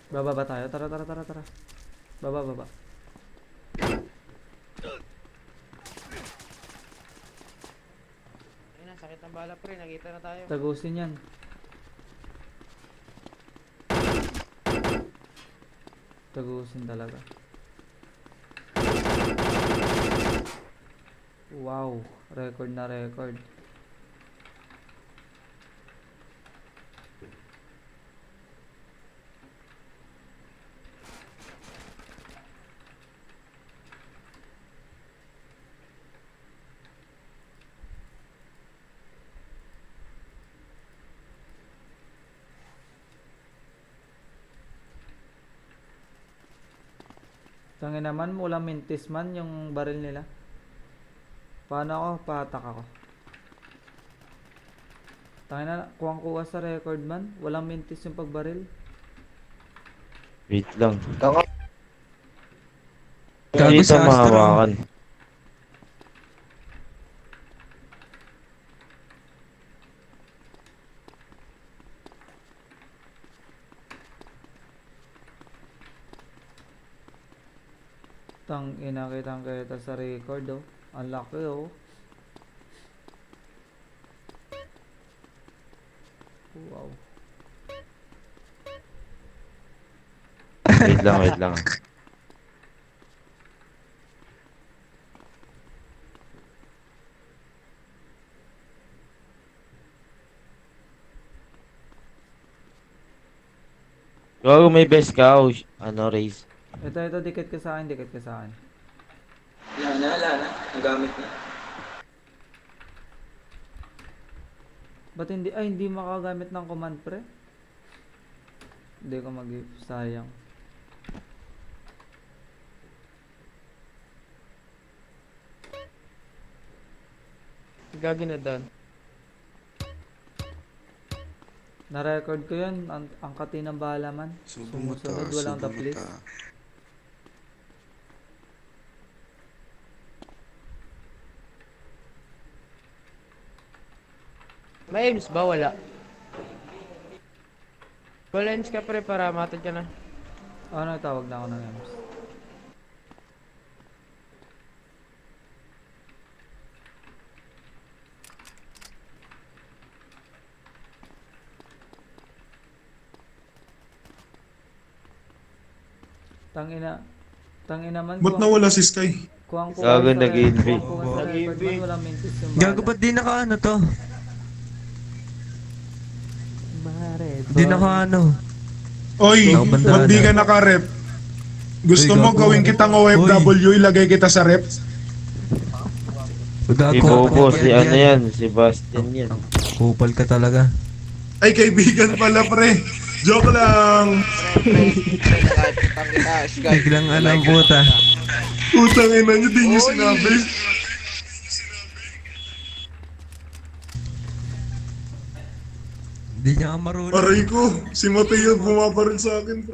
Baba ba tayo? Tara, tara, tara, tara. Baba, baba. Ayun na, sakit ng bala pre, nakita na tayo. Tagusin yan. Tagusin talaga. Wow, record na record. Tangin naman, walang mintis man yung baril nila. Paano ako? Patak ako. Tangin na, kuwang-kuha sa record man. Walang mintis yung pagbaril. Wait lang. Gago Dito si Astro. mahawakan. Tang ina kitang kita sa record oh. Ang laki oh. Wow. Wait lang, wait lang. Gago, may best ka. Ano, raise. Ito, dikit ka sa akin, dikit ka sa akin. Wala na. Nagamit na. Ba't hindi makagamit ng command pre? Hindi ko sayang. Gagi na doon. Na-record ko yun, ang kati ng bahala man. Sumusunod, walang taplis. May aims ba? Wala. Balance ka pre para matod ka na. Ano, tawag na ako ng EMS. Tangina man. Ba't nawala si Sky? Gago, nag-inv. Walang mintis yung Gago bala. ba't di naka ano to? Di naka ano. Oy, Ikaw, bandana. pag di ka naka-rep, gusto Uy, mo gago. gawin kitang OFW, ilagay kita sa rep? Si Gago. Bobo, si ano yan, si Bastian yan. Kupal ka talaga. Ay, kaibigan pala pre. Joke lang. Biglang ano ang puta. Utang ina nyo, di nyo sinabi. Di niya ka marunong. Aray ko, si Mateo bumabaril sa akin.